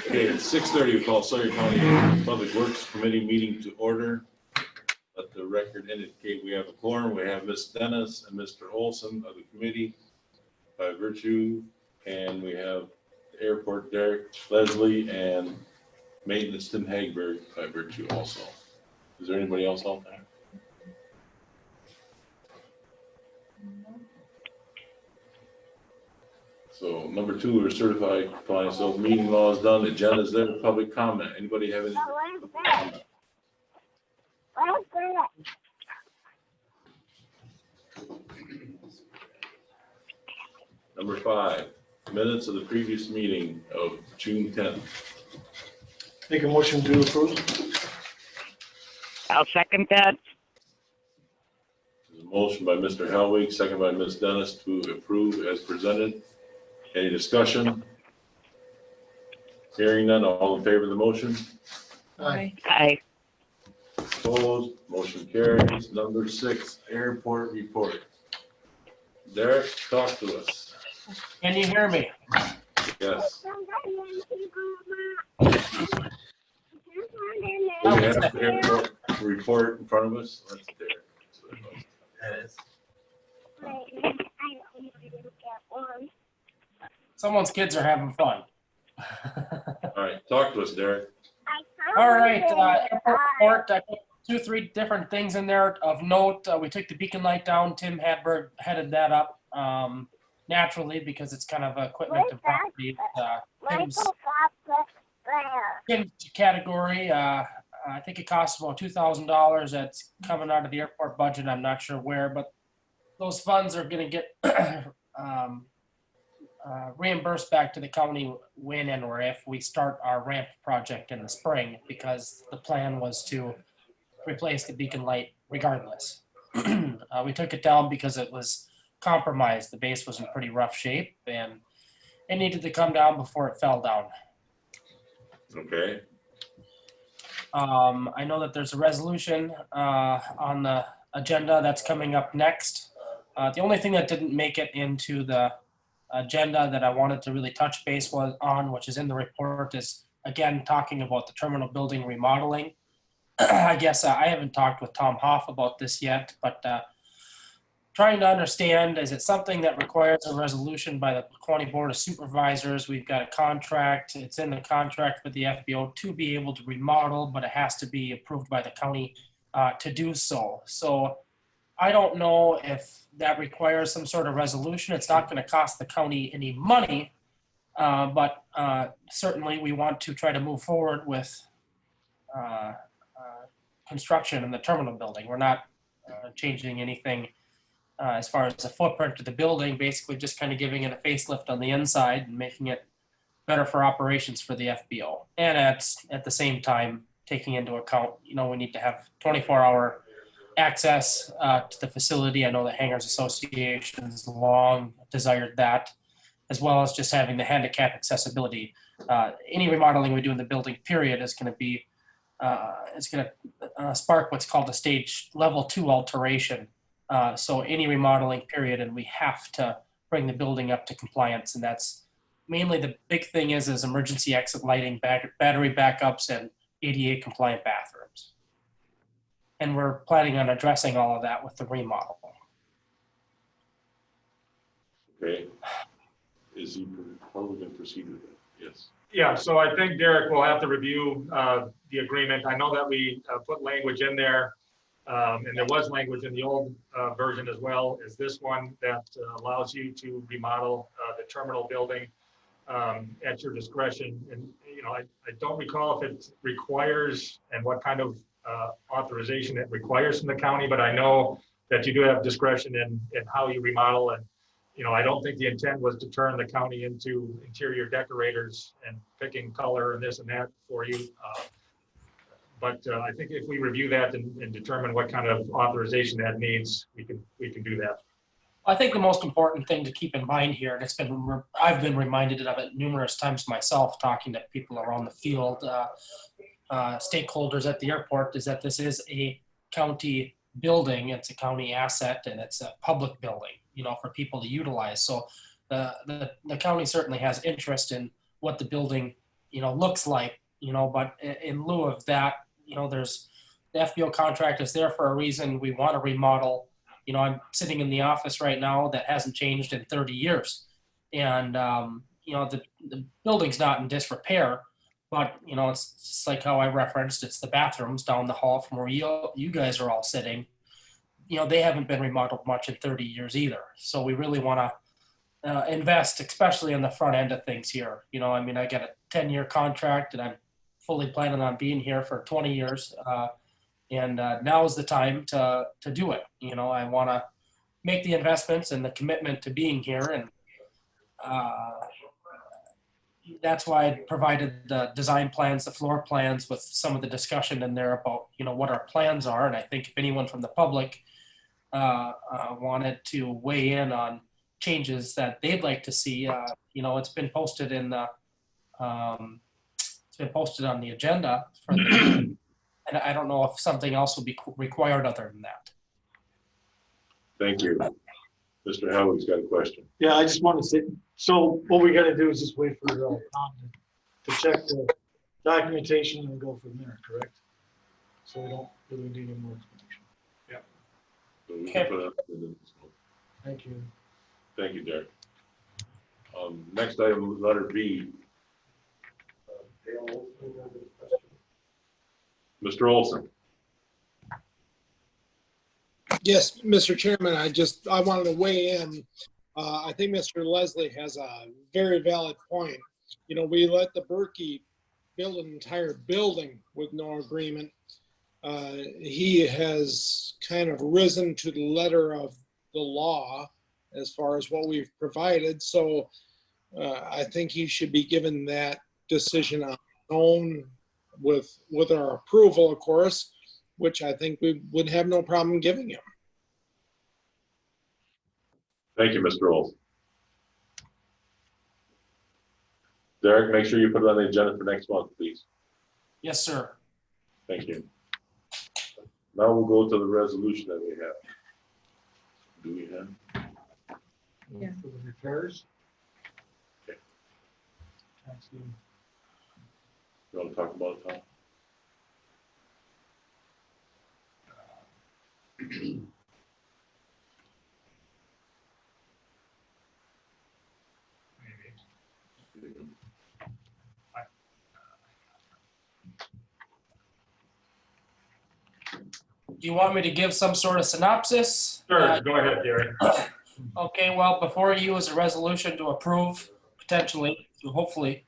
Okay, it's 6:30. We call Sawyer County Public Works Committee meeting to order. Let the record indicate we have a quorum. We have Ms. Dennis and Mr. Olson of the committee by virtue, and we have the airport Derek Leslie and maintenance Tim Hagberg by virtue also. Is there anybody else out there? So number 2, we're certified compliance. So meeting law is done. Agenda is there. Public comment. Anybody have any? Number 5, minutes of the previous meeting of June 10th. Make a motion to approve. I'll second that. There's a motion by Mr. Helwig, second by Ms. Dennis to approve as presented. Any discussion? Hearing none, all in favor of the motion? Aye. Aye. Opposed, motion carries. Number 6, airport report. Derek, talk to us. Can you hear me? Yes. Do we have the airport report in front of us? That's Derek. That is. Someone's kids are having fun. All right, talk to us, Derek. All right, airport report. I put 2-3 different things in there of note. We took the beacon light down. Tim Hadberg headed that up naturally because it's kind of equipment and property. Tim's category. I think it costs about $2,000. That's coming out of the airport budget. I'm not sure where, but those funds are going to get reimbursed back to the county when and or if we start our ramp project in the spring, because the plan was to replace the beacon light regardless. We took it down because it was compromised. The base was in pretty rough shape and it needed to come down before it fell down. Okay. I know that there's a resolution on the agenda that's coming up next. The only thing that didn't make it into the agenda that I wanted to really touch base on, which is in the report, is again talking about the terminal building remodeling. I guess I haven't talked with Tom Hoff about this yet, but trying to understand, is it something that requires a resolution by the County Board of Supervisors? We've got a contract. It's in the contract with the FBO to be able to remodel, but it has to be approved by the county to do so. So I don't know if that requires some sort of resolution. It's not going to cost the county any money, but certainly we want to try to move forward with construction in the terminal building. We're not changing anything as far as the footprint of the building, basically just kind of giving it a facelift on the inside and making it better for operations for the FBO. And at the same time, taking into account, we need to have 24-hour access to the facility. I know the Hangars Association has long desired that, as well as just having the handicap accessibility. Any remodeling we do in the building, period, is going to be spark what's called a stage level 2 alteration. So any remodeling, period, and we have to bring the building up to compliance, and that's mainly the big thing is emergency exit lighting, battery backups, and ADA compliant bathrooms. And we're planning on addressing all of that with the remodel. Okay. How are we going to proceed with it? Yes. Yeah, so I think Derek will have to review the agreement. I know that we put language in there, and there was language in the old version as well as this one that allows you to remodel the terminal building at your discretion. And I don't recall if it requires and what kind of authorization it requires from the county, but I know that you do have discretion in how you remodel. And I don't think the intent was to turn the county into interior decorators and picking color and this and that for you. But I think if we review that and determine what kind of authorization that needs, we can do that. I think the most important thing to keep in mind here, and I've been reminded of it numerous times myself, talking to people around the field, stakeholders at the airport, is that this is a county building, it's a county asset, and it's a public building, for people to utilize. So the county certainly has interest in what the building looks like, but in lieu of that, there's the FBO contract is there for a reason. We want to remodel. I'm sitting in the office right now that hasn't changed in 30 years. And, the building's not in disrepair, but, it's just like how I referenced, it's the bathrooms down the hall from where you guys are all sitting. They haven't been remodeled much in 30 years either. So we really want to invest, especially in the front end of things here. I got a 10-year contract and I'm fully planning on being here for 20 years. And now is the time to do it. I want to make the investments and the commitment to being here. And that's why I provided the design plans, the floor plans with some of the discussion in there about, what our plans are. And I think if anyone from the public wanted to weigh in on changes that they'd like to see, it's been posted in the, it's been posted on the agenda for the meeting. And I don't know if something else will be required other than that. Thank you. Mr. Howard's got a question. Yeah, I just want to say, so what we got to do is just wait for Tom to check the documentation and go from there, correct? So we don't really need any more explanation. So we can put it up in the- Thank you. Thank you, Derek. Next item, letter B. Mr. Olson. Yes, Mr. Chairman, I wanted to weigh in. I think Mr. Leslie has a very valid point. We let the Berkey build an entire building with no agreement. He has kind of risen to the letter of the law as far as what we've provided. So I think he should be given that decision on his own with our approval, of course, which I think we would have no problem giving him. Thank you, Mr. Olson. Derek, make sure you put it on the agenda for next month, please. Yes, sir. Thank you. Now we'll go to the resolution that we have. Do we have? Yeah. For the repairs. Okay. Tax lien. You want to talk about it, Tom? Maybe. Do you want me to give some sort of synopsis? Sure, go ahead, Gary. Okay, well, before you is a resolution to approve, potentially, hopefully,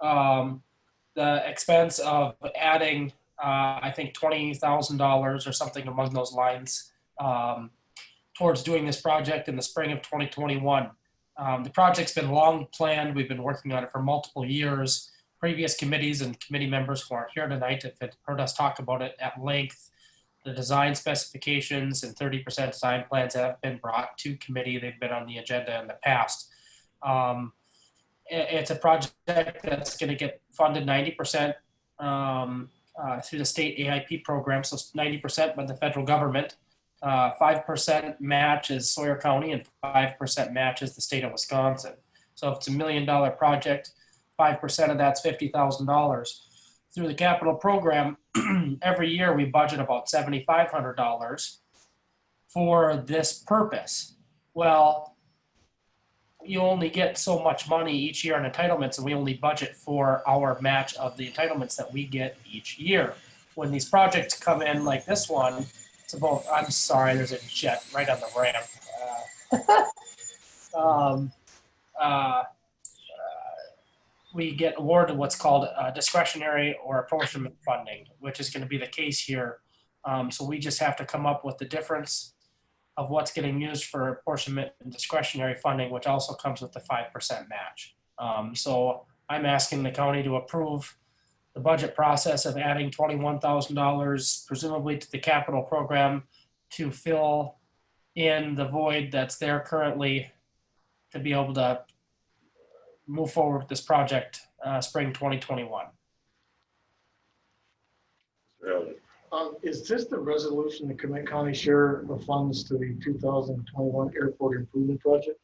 the expense of adding, I think, $20,000 or something among those lines towards doing this project in the spring of 2021. The project's been long planned. We've been working on it for multiple years. Previous committees and committee members who aren't here tonight have heard us talk about it at length. The design specifications and 30% design plans have been brought to committee. They've been on the agenda in the past. It's a project that's going to get funded 90% through the state AIP program, so 90% by the federal government. 5% match is Sawyer County and 5% match is the state of Wisconsin. So if it's $1 million project, 5% of that's $50,000. Through the capital program, every year we budget about $7,500 for this purpose. Well, you only get so much money each year on entitlements, and we only budget for our match of the entitlements that we get each year. When these projects come in like this one, it's about, I'm sorry, there's a jet right on the ramp. We get awarded what's called discretionary or apportionment funding, which is going to be the case here. So we just have to come up with the difference of what's getting used for apportionment and discretionary funding, which also comes with the 5% match. So I'm asking the county to approve the budget process of adding $21,000, presumably to the capital program, to fill in the void that's there currently to be able to move forward with this project spring 2021. Is this the resolution to commit county share of funds to the 2021 airport improvement project?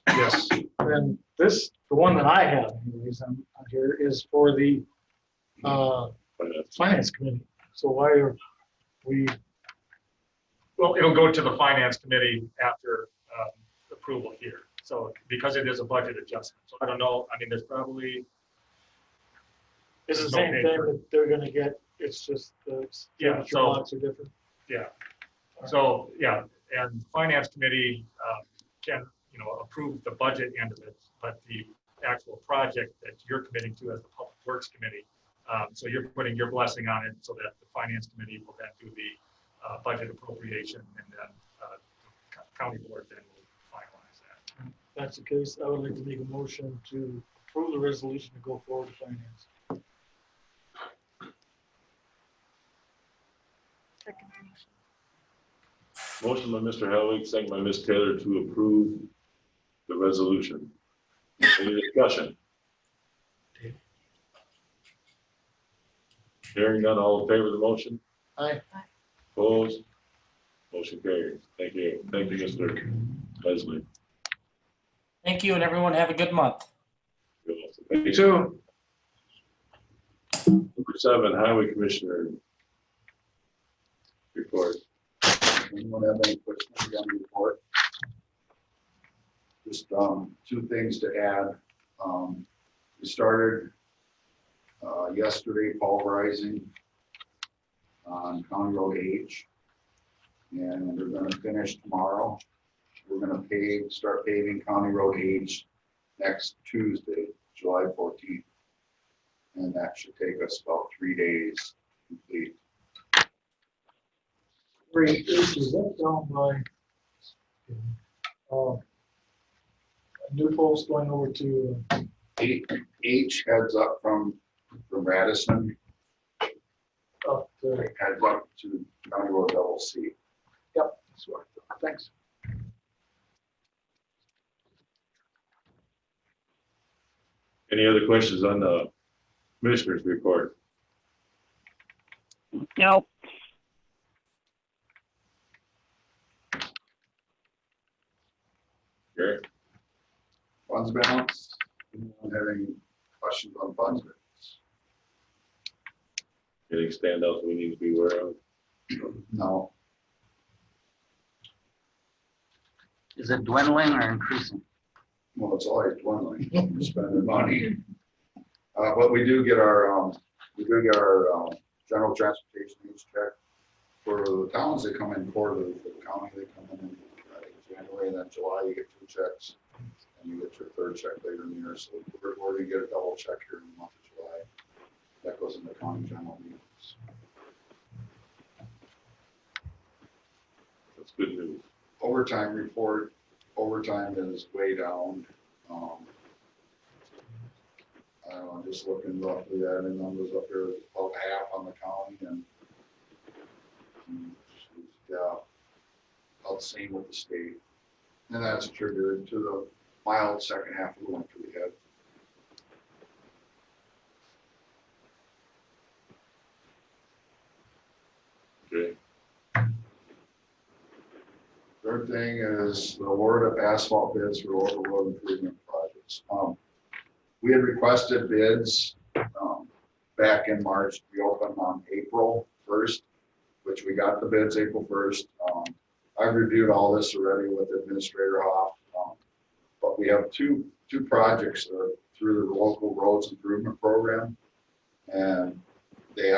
Yes. And this, the one that I have anyways, on here is for the, finance committee. So why are we, Well, it'll go to the finance committee after approval here. So because it is a budget adjustment. So I don't know, I mean, there's probably, it's the There's no same thing paper. that they're gonna get, it's just the Yeah, signature so- blocks are different. yeah. So, yeah, and finance committee can, approve the budget end of it, but the actual project that you're committing to as the public works committee. So you're putting your blessing on it so that the finance committee will then do the budget appropriation and then county board then will finalize that. If that's the case, I would like to make a motion to approve the resolution to go forward to finance. Motion by Mr. Hellwig, second by Ms. Taylor to approve the resolution. Any discussion? Hearing none, all in favor of the motion? Aye. Opposed? Motion carries. Thank you. Thank you, Mr. Leslie. Thank you, and everyone have a good month. Thank you. Two. Number 7, Highway Commissioner report. Anyone have any questions on the report? Just 2 things to add. We started yesterday pulverizing on County Road H, and we're going to finish tomorrow. We're going to start paving County Road H next Tuesday, July 14th, and that should take us about 3 days to complete. Great, is that down by, New Post going over to, H heads up from Radisson, up to, heads up to County Road Double C. yep, that's what I thought. Thanks. Any other questions on the Commissioner's report? No. Gary? Funds balance, anyone have any questions on funds balance? Any standouts we need to be aware of? No, Is it dwindling or increasing? well, it's always dwindling, we're spending money. But we do get our, general transportation needs check. For the towns, they come in quarterly, for the county, they come in January, and then July, you get 2 checks. And you get your 3rd check later in the year, so we're going to get a double check here in the month of July. That goes into county general needs. That's good news. Overtime report, overtime is way down. I don't know, just looking roughly at the numbers up here, about half on the county and yeah, about the same with the state. And that's attributed to the mild second half of the winter we had. Okay. Third thing is the award of asphalt bids for local road improvement projects. We had requested bids back in March. We opened on April 1st, which we got the bids April 1st. I've reviewed all this already with Administrator Hoff, but we have two projects that are through the local roads improvement program, and they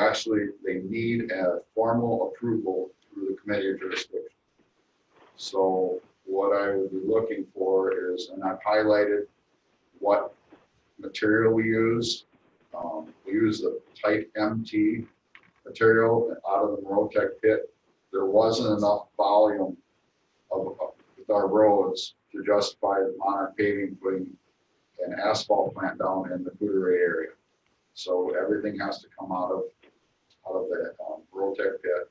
need a formal approval through the committee of jurisdiction. So what I would be looking for is, and I've highlighted what material we use. We use the type MT material out of the Rotec pit. There wasn't enough volume with our roads to justify the Monarch paving putting an asphalt plant down in the Coudray area. So everything has to come out of the Rotec pit.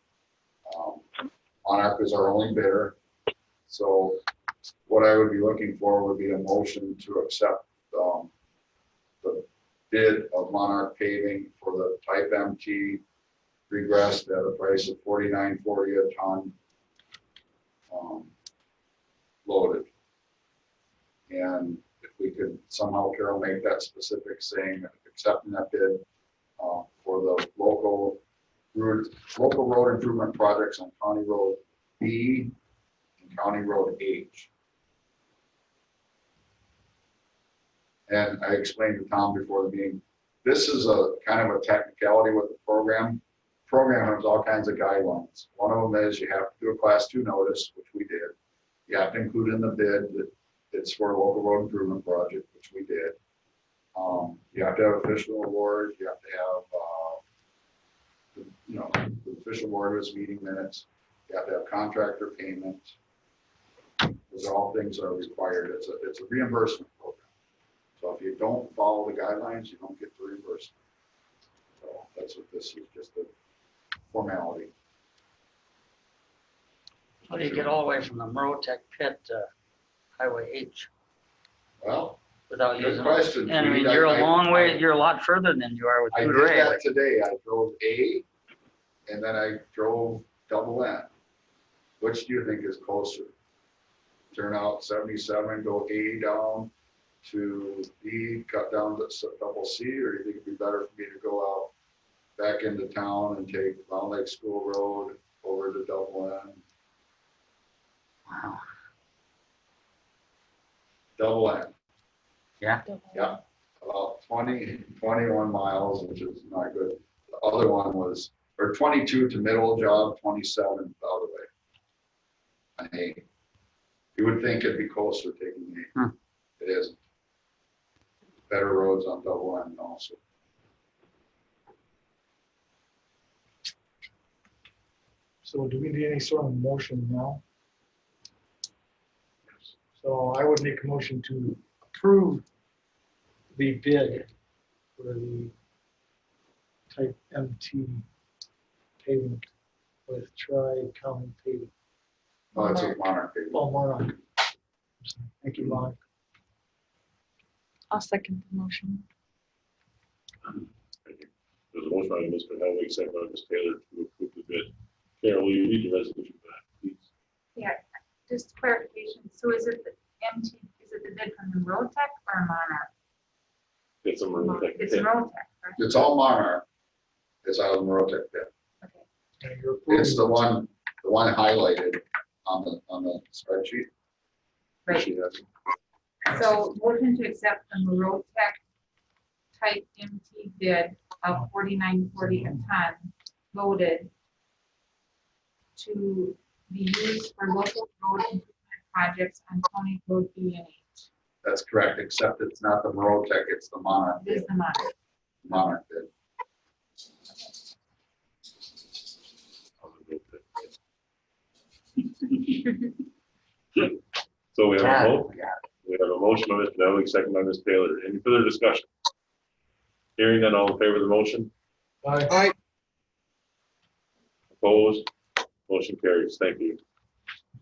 Monarch is our only bidder. So what I would be looking for would be a motion to accept the bid of Monarch paving for the type MT regressed at a price of $49.40 a ton, loaded. And if we could somehow, Carol, make that specific saying, accepting that bid for the local road improvement projects on County Road B and County Road H. And I explained to Tom before the meeting, this is a kind of a technicality with the program. Program has all kinds of guidelines. One of them is you have to do a class 2 notice, which we did. You have to include in the bid that it's for a local road improvement project, which we did. You have to have official award. You have to have, the official award is meeting minutes. You have to have contractor payment. Those are all things that are required. It's a reimbursement program. So if you don't follow the guidelines, you don't get the reimbursement. So that's what this is, just a formality. How do you get all the way from the Merotech pit to Highway H Well, without good using? question. And I mean, Reed. you're a long way, you're a lot further than you are with I did Tudor. that today. I drove A and then I drove double N. Which do you think is closer? Turn out 77, go A down to B, cut down to double C, or do you think it'd be better for me to go out back into town and take Round Lake School Road over to double N? Wow. Double N. Yeah. Yeah, about 21 miles, which is not good. The other one was, or 22 to middle job, 27 the other way. On A. You would think it'd be closer taking A. Hmm. It isn't. Better roads on double N also. So do we need any sort of motion now? So I would make a motion to approve the bid for the type MT pavement with Tri-County paving. Oh, it's a Monarch. Baby. Oh, Monarch. Thank you, Monarch. I'll second the motion. There's a motion by Mr. Helwig, second by Ms. Taylor to approve the bid. Carol, will you read the resolution back, please? Yeah, just clarification. So is it the MT, is it the bid from the Road Tech or Monarch? It's a maroon tech. It's Road Tech, right? It's all Monarch. It's out of the Merotech pit. Okay. And you're approving- It's the one highlighted on the spreadsheet. Right. She has- So motion to accept the Road Tech type MT bid of $49.40 a ton loaded to be used for local road improvement projects on County Road B and H. That's correct, except it's not the Merotech, it's the Monarch. This is the Monarch. Monarch bid. So we have a Yeah. vote. We have a motion by Mr. Helwig, second by Ms. Taylor. Any further discussion? Hearing none, all in favor of the motion? Aye. Opposed? Motion carries. Thank you.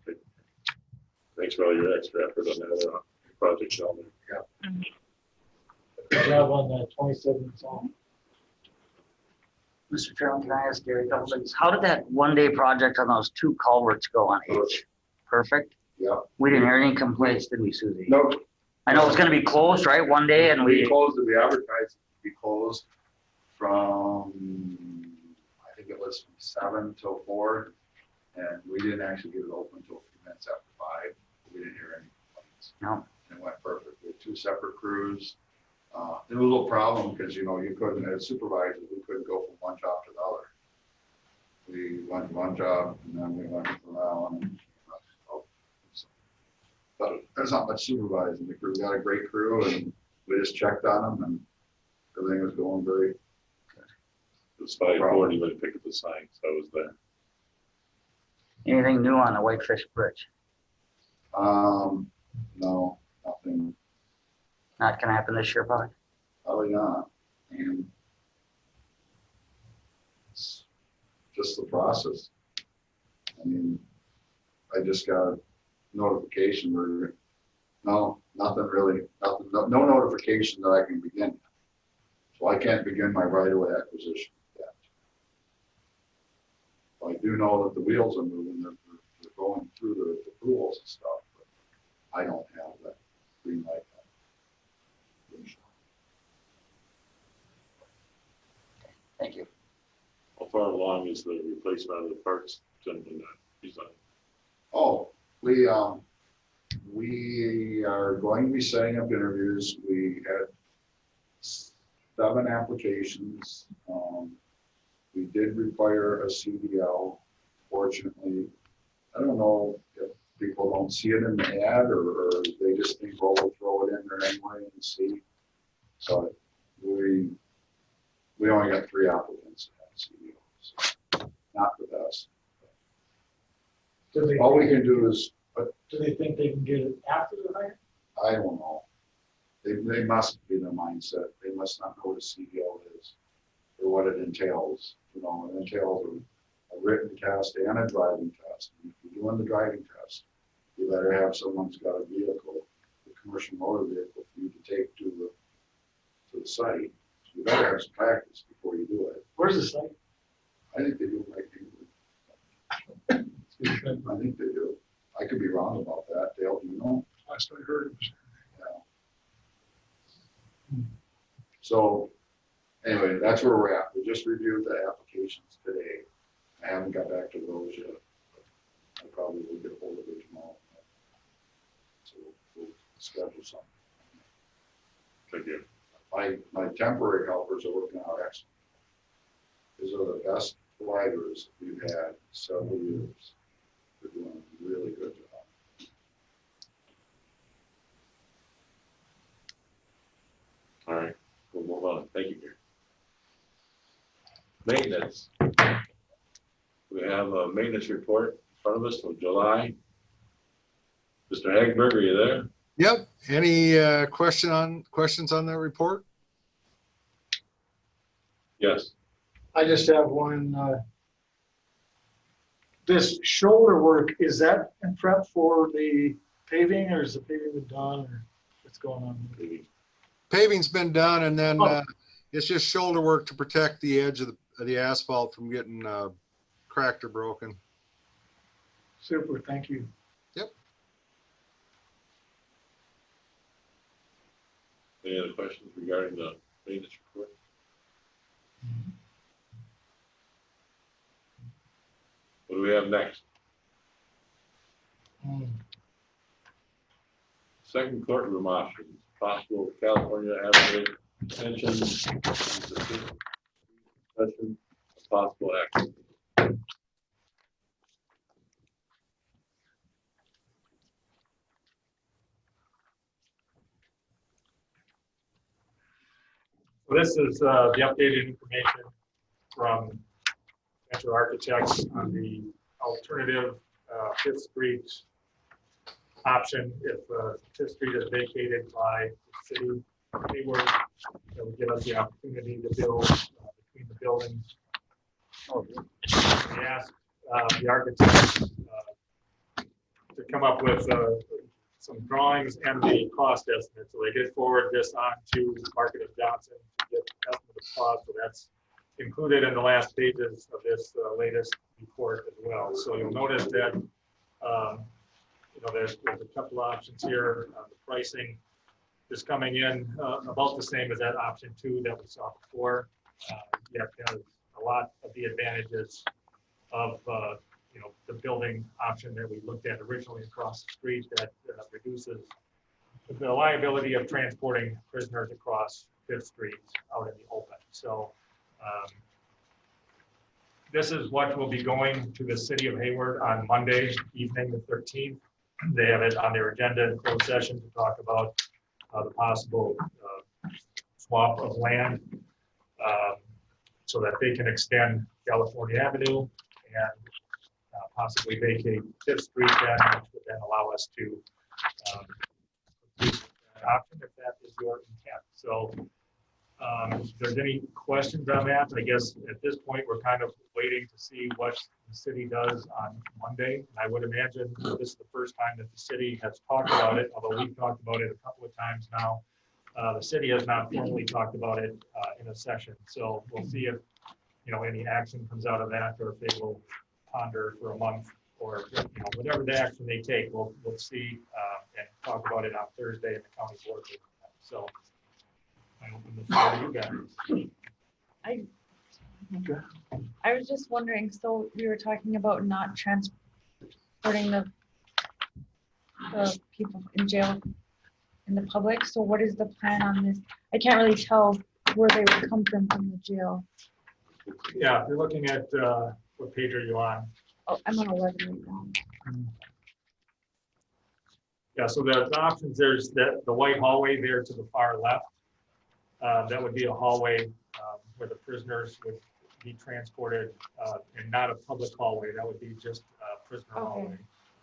Okay. Thanks for all your extra effort on that project, down there. Good job on that 27 song. Mr. Chairman, can I ask Gary a couple things? How did that one-day project on those 2 culverts go on H? Perfect? Yeah. We didn't hear any complaints, did we, Susie? Nope. I know it's gonna be closed, right, one day, and We we, closed it, we advertised it to be closed from, I think it was from 7 till 4. And we didn't actually get it open until a few minutes after 5. We didn't hear any complaints. No. And it went perfect. We had 2 separate crews. There was a little problem because, you couldn't, as supervisors, we couldn't go from one job to the other. We went to one job and then we went to the other one. But there's not much supervising the crew. We got a great crew and we just checked on them and everything was going very It was 5:40 when I picked up the sign, so I was there. anything new on the Whitefish Bridge? No, nothing, Not gonna happen this year, probably? probably not. And it's just the process. I mean, I just got a notification where, no, nothing really, nothing, no notification that I can begin. So I can't begin my right-of-way acquisition yet. I do know that the wheels are moving, they're going through the approvals and stuff, but I don't have that. green light. Thank you. How far along is the replacement of the parks? Design? Oh, we are going to be setting up interviews. We had 7 applications. We did require a CDL. Fortunately, I don't know if people don't see it in the ad or they just think, well, we'll throw it in there anyway and see. So we only got 3 applicants that have CDL, so not the best. All we can do is, but Do they think they can get it after the hire? I don't know. They must be their mindset. They must not know what a CDL is or what it entails. You know, it entails a written test and a driving test. And if you're doing the driving test, you better have someone who's got a vehicle, a commercial motor vehicle for you to take to the site. So you better have some practice before you do it. Where's the site? I think they do it like England. I think they do. I could be wrong about that. Dale, do you know? Last I heard it was. Yeah. So anyway, that's where we're at. We just reviewed the applications today. I haven't got back to those yet. I probably will get a hold of it tomorrow. So we'll schedule something. Thank you. My temporary helpers are working out excellent. These are the best providers we've had in several years. They're doing a really good job. All right, we'll move on. Thank you, Gary. Maintenance. We have a maintenance report in front of us from July. Mr. Hagberg, are you there? Yep. Any questions on that report? Yes. I just have one, this shoulder work, is that in prep for the paving, or is the paving been done, or what's going on? Paving's been done, and then Oh. it's just shoulder work to protect the edge of the asphalt from getting cracked or broken. Super, thank you. Any other questions regarding the maintenance report? What do we have next? Second courtroom options, possible California Avenue extension, discussion, possible action. So this is the updated information from Metro Architects on the alternative 5th Street option. If 5th Street is vacated by the city of Hayward, that would give us the opportunity to build between the buildings. We asked the architects to come up with some drawings and the cost estimate. So they did forward this on to Market of Johnson to get the estimate of cost. So that's included in the last pages of this latest report as well. So you'll notice that there's a couple options here. The pricing is coming in about the same as that option 2 that we saw before. Yet has a lot of the advantages of the building option that we looked at originally across the street that reduces the liability of transporting prisoners across 5th Street out in the open. So this is what will be going to the city of Hayward on Monday evening, the 13th. They have it on their agenda in closed session to talk about the possible swap of land so that they can extend California Avenue and possibly vacate 5th Street then, which would then allow us to complete that option if that is your intent. So if there's any questions on that, I guess at this point we're kind of waiting to see what the city does on Monday. And I would imagine this is the first time that the city has talked about it, although we've talked about it a couple of times now. The city has not formally talked about it in a session. So we'll see if any action comes out of that, or if they will ponder for a month or, whatever the action they take, we'll see, and talk about it on Thursday in the county board meeting. So I open the floor to you guys. I was just wondering, so we were talking about not transporting the people in jail in the public, so what is the plan on this? I can't really tell where they would come from the jail. Yeah, if you're looking at, what page are you on? Oh, I'm on 11 right now. Yeah, so the options, there's the white hallway there to the far left. That would be a hallway where the prisoners would be transported, and not a public hallway. That would be just a prisoner Okay. hallway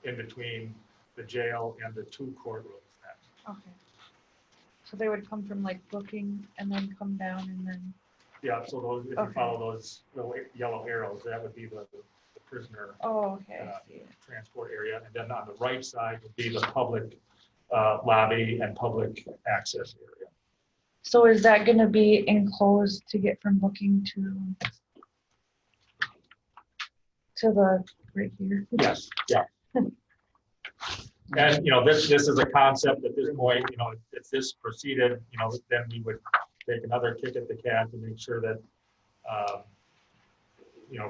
in between the jail and the 2 courtrooms. Okay. So they would come from like booking and then come down and then, Yeah, so those, if you Okay. follow those little yellow arrows, that would be the prisoner oh, okay, I see it. transport area. And then on the right side would be the public lobby and public access area. So is that gonna be enclosed to get from booking to the, right here? Yes, yeah. And, this is a concept at this point, if this proceeded, then we would take another kick at the can to make sure that,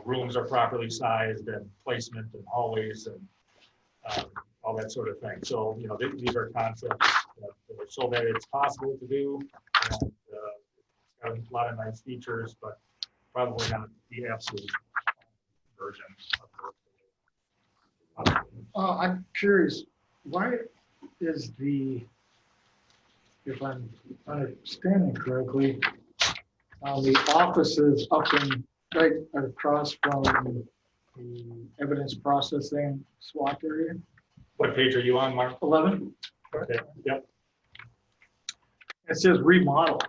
rooms are properly sized and placement and hallways and all that sort of thing. So, these are concepts so that it's possible to do. And it's got a lot of nice features, but probably not the absolute version of it. I'm curious, why is if I'm understanding correctly, the offices up in, right across from the evidence processing SWAT area, What page are you on, Mark? 11, Okay, yep. it says remodel.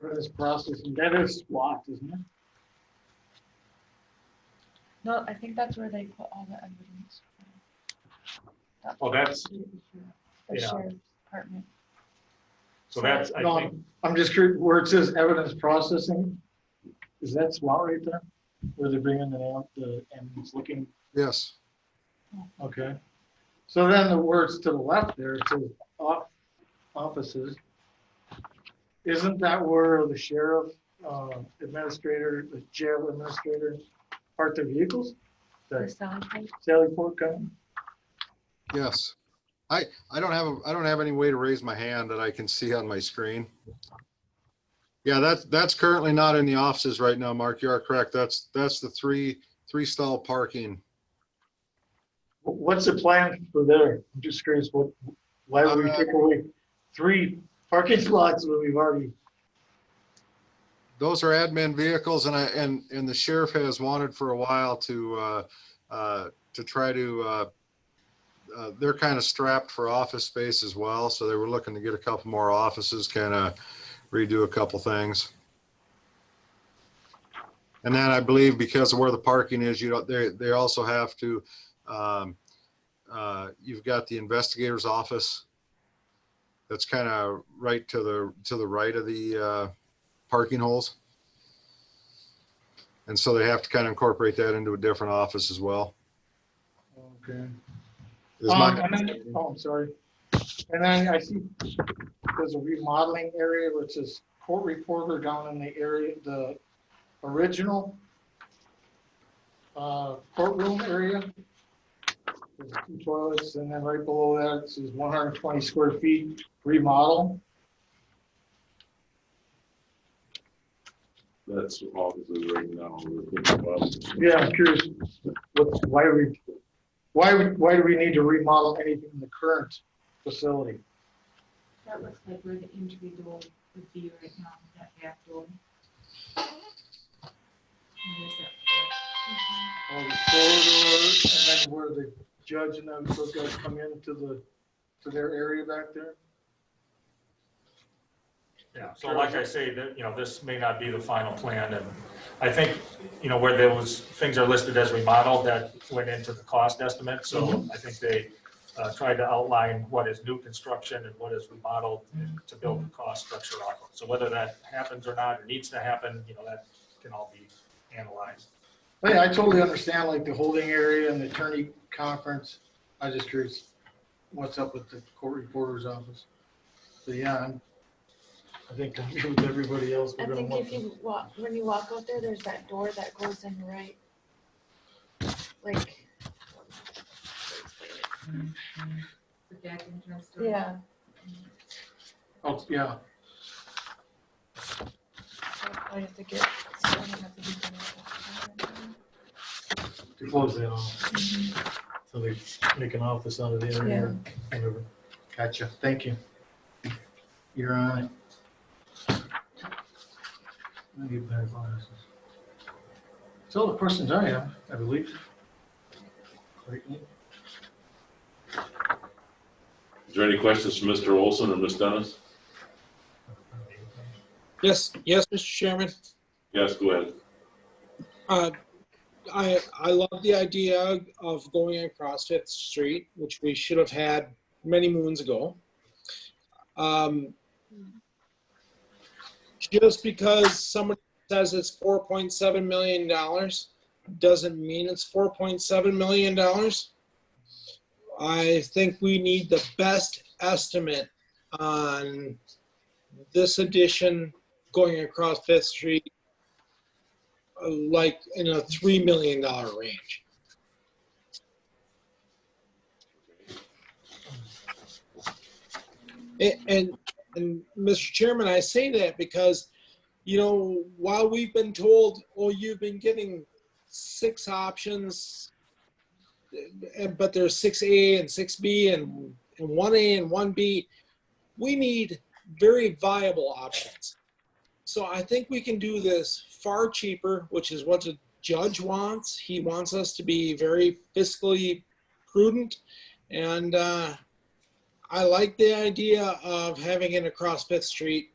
Evidence processing, that is SWAT, isn't it? No, I think that's where they put all the evidence. Well, that's, The yeah. sheriff's department. so that's, I No, think, I'm just curious, where it says evidence processing, is that SWAT right there? Where they bring in the evidence looking, Yes. okay. So then the words to the left there, it says offices. Isn't that where the sheriff, administrator, the jail administrator park their vehicles? The The Sally Port. Sally Port coming? Yes. I don't have any way to raise my hand that I can see on my screen. Yeah, that's currently not in the offices right now, Mark. You are correct. That's the three stall parking. What's the plan for there? I'm just curious, why would we take away 3 parking slots when we've already? Those are admin vehicles, and the sheriff has wanted for a while to try to. They're kind of strapped for office space as well, so they were looking to get a couple more offices, kind of redo a couple things. And then I believe because of where the parking is, they also have to. You've got the investigator's office. That's kind of right to the right of the parking holes. And so they have to kind of incorporate that into a different office as well. Okay. Is my- I'm sorry. And then I see there's a remodeling area where it says court reporter down in the area, the original courtroom area. There's 2 toilets, and then right below that it says 120 square feet remodel. That's offices right now. We're thinking about. Yeah, I'm curious, why do we need to remodel anything in the current facility? That looks like where the entry door would be right now, that back door. And there's that- Or the corridor, and then where the judge and those guys come into their area back there? yeah, so like I say, that, this may not be the final plan, and I think, where those things are listed as remodeled, that went into the cost estimate, so I think they tried to outline what is new construction and what is remodeled to build the cost structure off of. So whether that happens or not, or needs to happen, that can all be analyzed. But yeah, I totally understand like the holding area and the attorney conference. I just curious what's up with the court reporter's office. So yeah, I think I'm here with everybody else. I We're gonna think want if you walk, when you walk out there, there's that door that goes in right. Like, The back entrance door. yeah. Oh, yeah. I have to get. So I have to get To close that off. So they make an office out of the area or whatever. Gotcha. Thank you. You're on it. I need better glasses. So the questions I have, I believe. Courtney? Is there any questions from Mr. Olson or Ms. Dennis? Yes, Mr. Chairman. Yes, go ahead. I love the idea of going across Fifth Street, which we should have had many moons ago. Just because somebody says it's $4.7 million doesn't mean it's $4.7 million. I think we need the best estimate on this addition going across Fifth Street, like in a $3 million range. And Mr. Chairman, I say that because, you know, while we've been told, oh, you've been getting 6 options, but there's 6A and 6B and 1A and 1B, we need very viable options. So I think we can do this far cheaper, which is what the judge wants. He wants us to be very fiscally prudent. And I like the idea of having it across Fifth Street,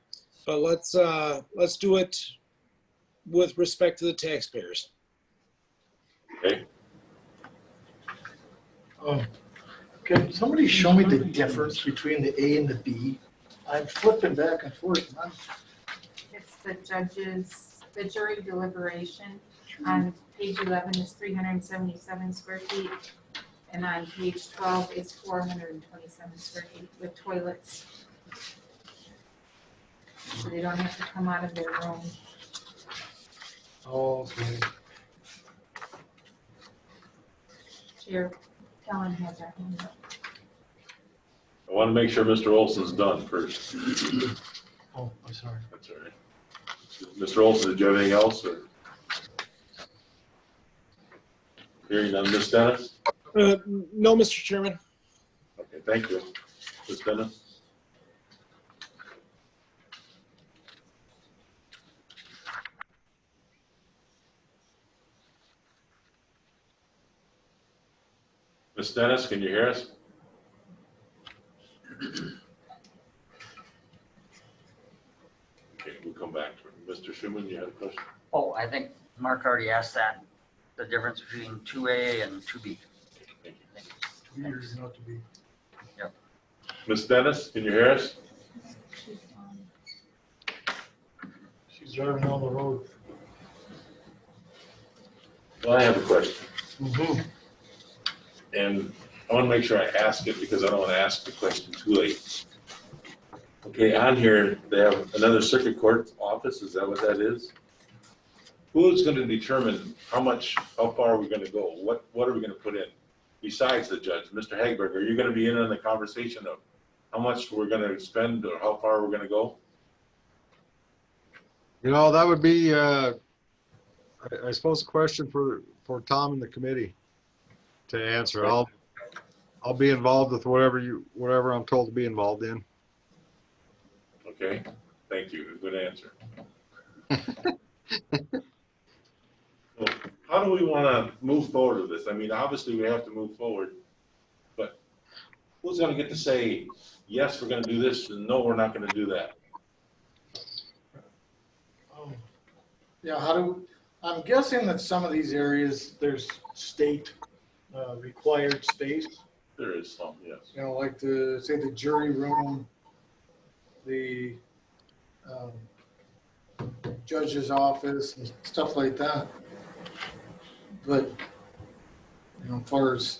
but let's do it with respect to the taxpayers. Okay. Can somebody show me the difference between the A and the B? I'm flipping back and forth. It's the judges, the jury deliberation on page 11 is 377 square feet. And on page 12 is 427 square feet with toilets. So they don't have to come out of their room. Okay. Chair Kellen has her hand up. I want to make sure Mr. Olson's done first. Oh, I'm sorry. That's all right. Mr. Olson, did you have anything else? Or? Hearing none, Ms. Dennis? No, Mr. Chairman. Okay, thank you. Ms. Dennis? Ms. Dennis, can you hear us? Okay, we'll come back to it. Mr. Schuman, you had a question? Oh, I think Mark already asked that, the difference between 2A and 2B. Thank you. 2 years not to be. Ms. Dennis, can you hear us? She's driving down the road. Well, I have a question. Mm-hmm. And I want to make sure I ask it because I don't want to ask the question too late. Okay, on here, they have another circuit court office. Is that what that is? Who is going to determine how far are we going to go? What are we going to put in besides the judge? Mr. Hagberg, are you going to be in on the conversation of how much we're going to spend or how far we're going to go? You know, that would be, I suppose, a question for Tom and the committee to answer. I'll be involved with whatever I'm told to be involved in. Okay, thank you. Good answer. So how do we want to move forward with this? I mean, obviously we have to move forward, but who's going to get to say, yes, we're going to do this, and no, we're not going to do that? Yeah, I'm guessing that some of these areas, there's state required space. There is some, yes. You know, like say the jury room, the judge's office and stuff like that. But, as far as,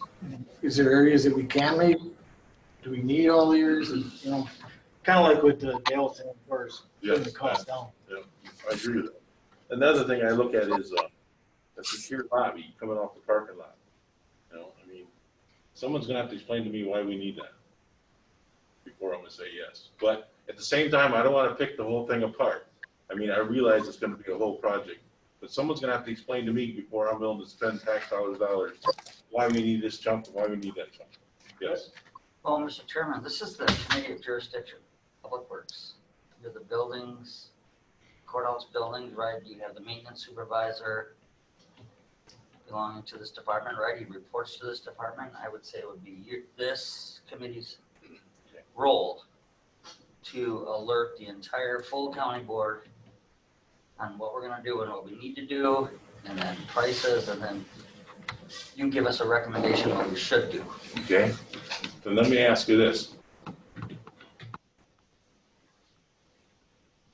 is there areas that we can make? Do we need all the areas? And, kind of like with the Dale thing, as far as putting the cost down. Yeah, I agree with that. Another thing I look at is a secure lobby coming off the parking lot. I mean, someone's gonna have to explain to me why we need that before I'm gonna say yes. But at the same time, I don't wanna pick the whole thing apart. I mean, I realize it's gonna be a whole project, but someone's gonna have to explain to me before I'm willing to spend tax dollars why we need this chunk, why we need that chunk. Yes. Well, Mr. Chairman, this is the committee of jurisdiction, Public Works. You have the buildings, courthouse buildings, right? You have the maintenance supervisor belonging to this department, right? He reports to this department. I would say it would be this committee's role to alert the entire full county board on what we're gonna do and what we need to do, and then prices, and then you give us a recommendation on what we should do. Okay, then let me ask you this.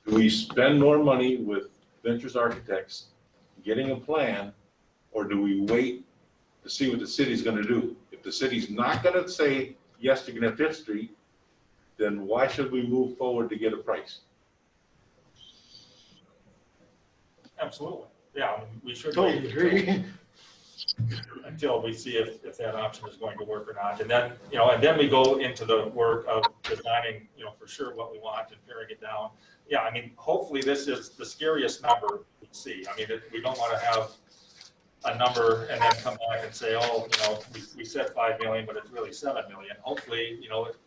Do we spend more money with Ventures Architects getting a plan, or do we wait to see what the city's gonna do? If the city's not gonna say, yes, you can have Fifth Street, then why should we move forward to get a price? Absolutely. Yeah, I mean, we should Totally wait agree. until we see if that option is going to work or not. And then, and then we go into the work of designing, for sure what we want and paring it down. Yeah, I mean, hopefully this is the scariest number we see. I mean, we don't want to have a number and then come back and say, oh, we said 5 million, but it's really 7 million. Hopefully,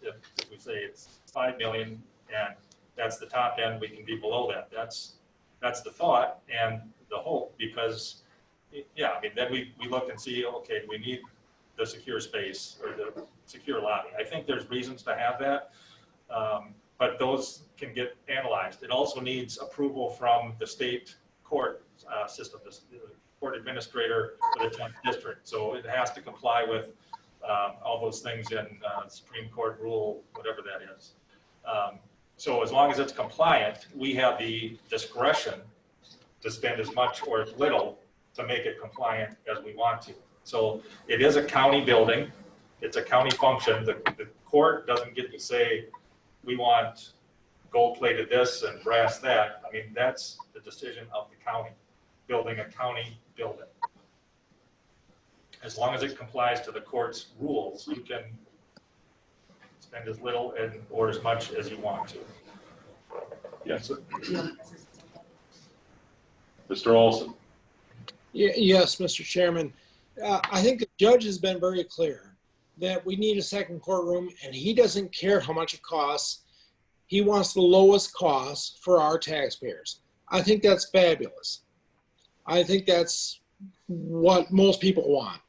if we say it's 5 million and that's the top end, we can be below that. That's the thought and the hope, because I mean, then we look and see, okay, we need the secure space or the secure lobby. I think there's reasons to have that, but those can get analyzed. It also needs approval from the state court system, the court administrator for the 10th district. So it has to comply with all those things in Supreme Court rule, whatever that is. So as long as it's compliant, we have the discretion to spend as much or as little to make it compliant as we want to. So it is a county building. It's a county function. The court doesn't get to say, we want gold-plated this and brass that. I mean, that's the decision of the county, building a county building. As long as it complies to the court's rules, you can spend as little or as much as you want to. Yes. Mr. Olson. Yes, Mr. Chairman. I think the judge has been very clear that we need a second courtroom, and he doesn't care how much it costs. He wants the lowest cost for our taxpayers. I think that's fabulous. I think that's what most people want.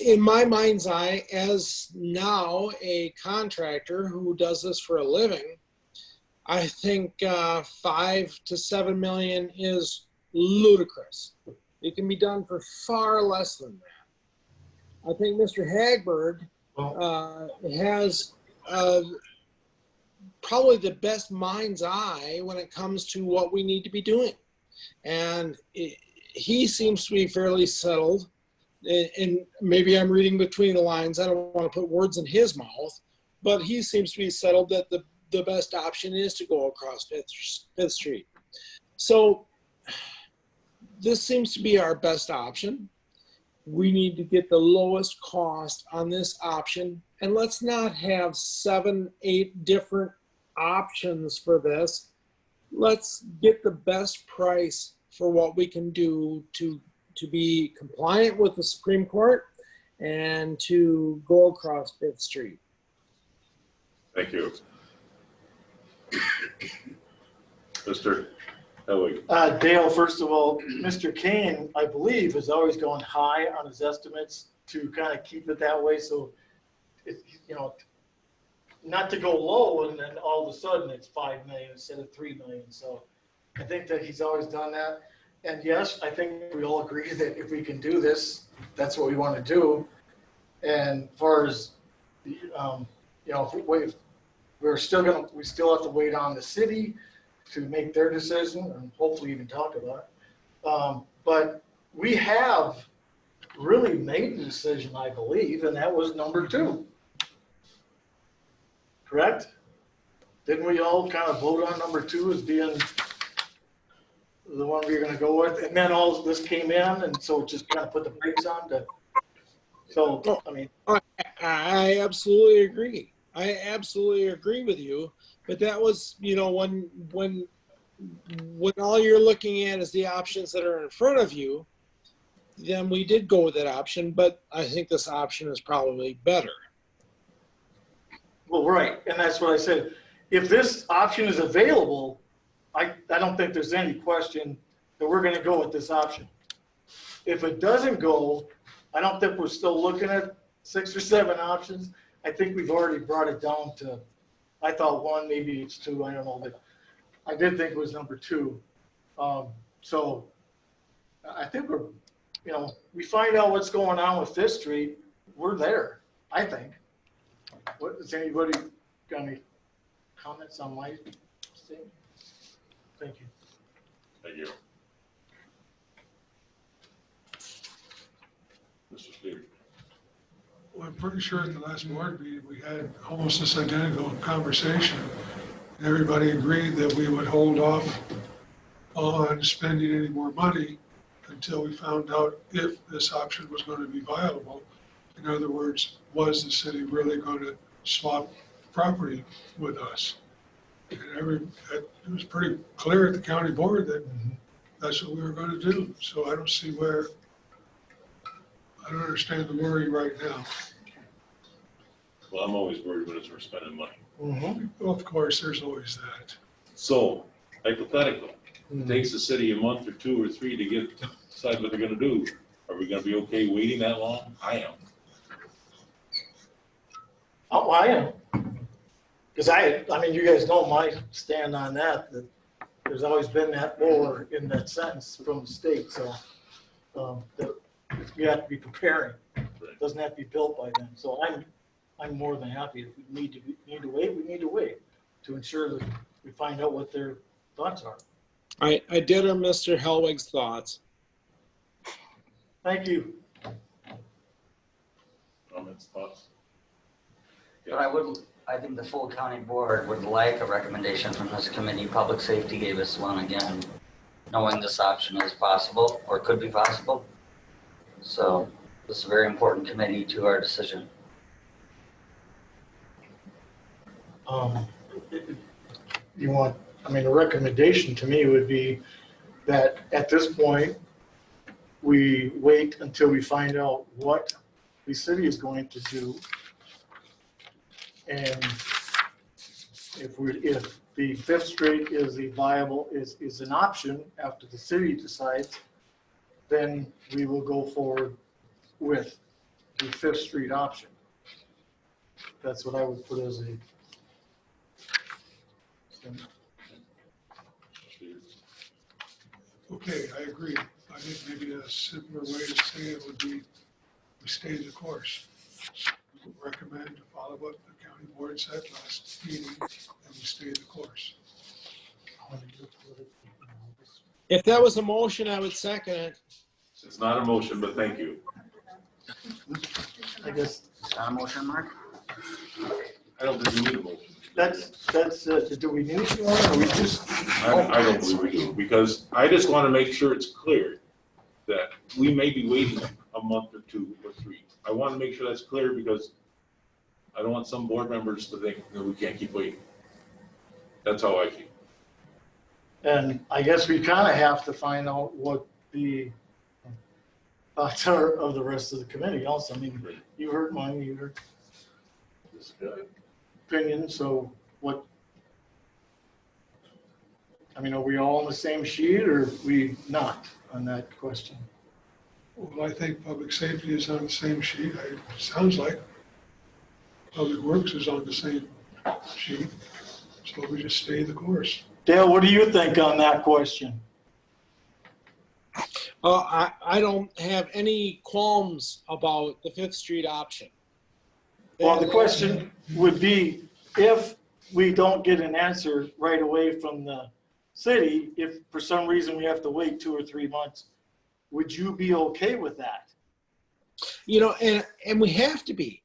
In my mind's eye, as now a contractor who does this for a living, I think 5 to 7 million is ludicrous. It can be done for far less than that. I think Mr. Hagberg has probably the best mind's eye when it comes to what we need to be doing. And he seems to be fairly settled. And maybe I'm reading between the lines. I don't want to put words in his mouth, but he seems to be settled that the best option is to go across Fifth Street. So this seems to be our best option. We need to get the lowest cost on this option, and let's not have 7, 8 different options for this. Let's get the best price for what we can do to be compliant with the Supreme Court and to go across Fifth Street. Thank you. Mr. Helwig. Dale, first of all, Mr. Kane, I believe, has always gone high on his estimates to kind of keep it that way. So, not to go low and then all of a sudden it's 5 million instead of 3 million. So I think that he's always done that. And yes, I think we all agree that if we can do this, that's what we want to do. And as far as, we still have to wait on the city to make their decision and hopefully even talk about it. But we have really made the decision, I believe, and that was number 2. Correct? Didn't we all kind of vote on number 2 as being the one we were gonna go with? And then all this came in, and so it just kind of put the brakes on to, so, I mean, I absolutely agree. I absolutely agree with you. But that was, you know, when all you're looking at is the options that are in front of you, then we did go with that option. But I think this option is probably better. well, right, and that's what I said. If this option is available, I don't think there's any question that we're gonna go with this option. If it doesn't go, I don't think we're still looking at 6 or 7 options. I think we've already brought it down to, I thought 1, maybe it's 2, I don't know, but I did think it was number 2. So I think we're, you know, we find out what's going on with Fifth Street, we're there, I think. What, does anybody got any comments on my statement? Thank you. Thank you. Mr. Stevens. Well, I'm pretty sure at the last board meeting, we had almost this identical conversation. Everybody agreed that we would hold off on spending any more money until we found out if this option was going to be viable. In other words, was the city really going to swap property with us? And it was pretty clear at the county board that that's what we were going to do. So I don't see where, I don't understand the worry right now. Well, I'm always worried when it's for spending money. Mm-hmm. Of course, there's always that. So hypothetical, it takes the city a month or 2 or 3 to decide what they're gonna do. Are we gonna be okay waiting that long? I am. Oh, I am. Because I mean, you guys know my stand on that there's always been that more in that sentence from the state, so that you have to be preparing. It doesn't have to be built by then. So I'm more than happy. If we need to wait, we need to wait to ensure that we find out what their thoughts are. I did on Mr. Hellwig's thoughts. Thank you. Comments, thoughts? But I think the full county board would like a recommendation from this committee. Public safety gave us one again, knowing this option is possible or could be possible. So this is a very important committee to our decision. You want, I mean, a recommendation to me would be that at this point, we wait until we find out what the city is going to do. And if the Fifth Street is a viable, is an option after the city decides, then we will go forward with the Fifth Street option. That's what I would put as a. Okay, I agree. I think maybe a simpler way to say it would be, we stay the course. We recommend to follow what the county board said last meeting, and we stay the course. If that was a motion, I would second it. It's not a motion, but thank you. I guess Is that a motion, Mark? I don't think we need a motion. that's, do we need one, or we just? I don't believe we do, because I just want to make sure it's clear that we may be waiting a month or 2 or 3. I want to make sure that's clear because I don't want some board members to think that we can't keep waiting. That's how I feel. And I guess we kind of have to find out what the thoughts are of the rest of the committee also. I mean, you heard mine, you heard this opinion, so what? I mean, are we all on the same sheet or are we not on that question? Well, I think public safety is on the same sheet. It sounds like Public Works is on the same sheet. So we just stay the course. Dale, what do you think on that question? I don't have any qualms about the Fifth Street option. Well, the question would be, if we don't get an answer right away from the city, if for some reason we have to wait 2 or 3 months would you be okay with that? You know, and we have to be.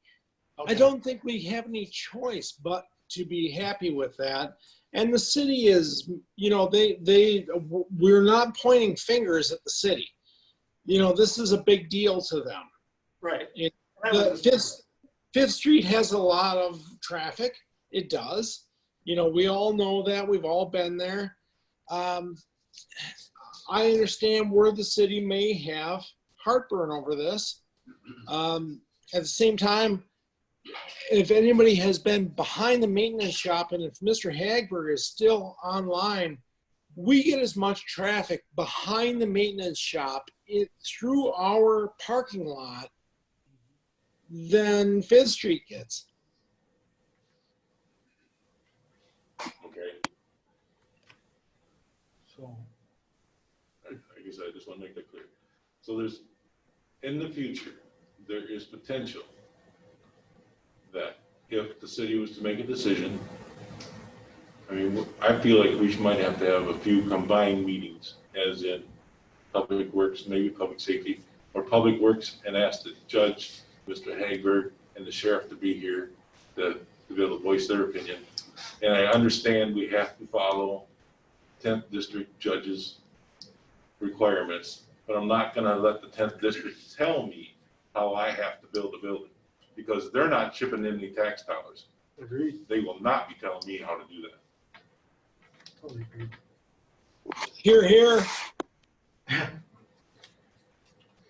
Okay. I don't think we have any choice but to be happy with that. And the city is, you know, we're not pointing fingers at the city. You know, this is a big deal to them. Right. Fifth Street has a lot of traffic. It does. You know, we all know that. We've all been there. I understand where the city may have heartburn over this. At the same time, if anybody has been behind the maintenance shop, and if Mr. Hagberg is still online, we get as much traffic behind the maintenance shop through our parking lot than Fifth Street gets. Okay, So, I guess I just want to make that clear. So there's, in the future, there is potential that if the city was to make a decision, I mean, I feel like we might have to have a few combined meetings, as in Public Works, maybe Public Safety, or Public Works, and ask the judge, Mr. Hagberg, and the sheriff to be here to be able to voice their opinion. And I understand we have to follow 10th District judges' requirements, but I'm not gonna let the 10th District tell me how I have to build a building, because they're not chipping in any tax dollars. agreed. They will not be telling me how to do that. Totally agreed. Here, here.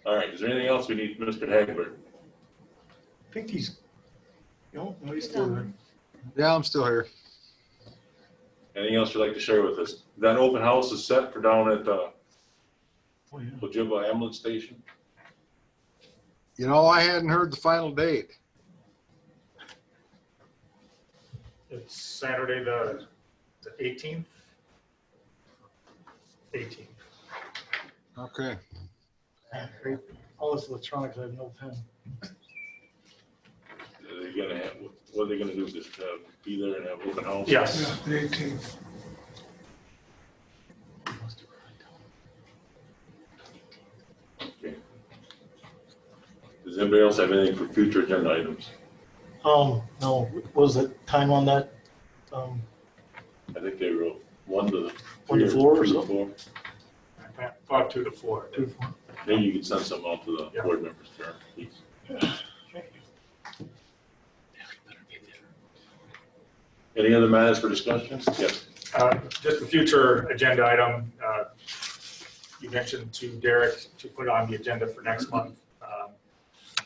All right, is there anything else we need from Mr. Hagberg? I think he's, no, he's still there. Yeah, I'm still here. Anything else you'd like to share with us? That open house is set for down at Oh, yeah. Ojibwa Ambulance Station. You know, I hadn't heard the final date. It's Saturday, the 18th? 18th. Okay. Great. All this electronics, I have no pen. Are they gonna have, what are they gonna do, just be there and have open house? Yes. Yeah, the 18th. Okay. Does anybody else have anything for future agenda items? No, what was the time on that? I think they wrote 1 to 1 to 4 or 2 to something? 4. About 2 to 4. 2 to 4. Maybe you could send some out to the Yeah. board members, Karen, please. Any other matters for discussion? Yes. Just a future agenda item. You mentioned to Derek to put on the agenda for next month,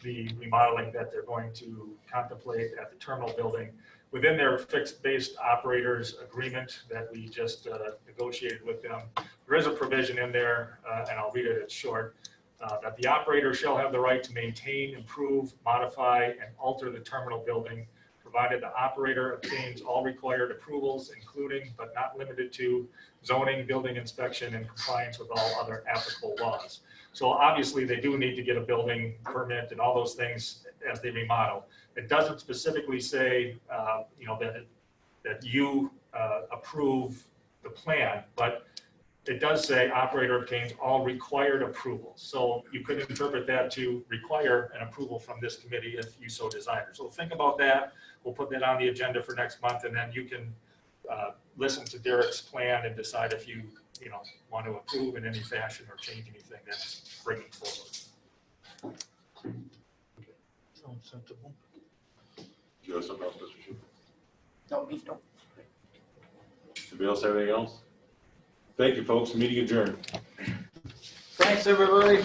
the remodeling that they're going to contemplate at the terminal building within their fixed based operators agreement that we just negotiated with them. There is a provision in there, and I'll read it, it's short, that the operator shall have the right to maintain, improve, modify, and alter the terminal building, provided the operator obtains all required approvals, including but not limited to zoning, building inspection, and compliance with all other applicable laws. So obviously they do need to get a building permit and all those things as they remodel. It doesn't specifically say, that you approve the plan, but it does say operator obtains all required approvals. So you could interpret that to require an approval from this committee if you so desire. So think about that. We'll put that on the agenda for next month, and then you can listen to Derek's plan and decide if you want to approve in any fashion or change anything that's bringing forward. Sounds sensible. Do you have something else, Mr. Schuster? No, me, no. Anybody else have anything else? Thank you, folks. Meeting adjourned. Thanks, everybody.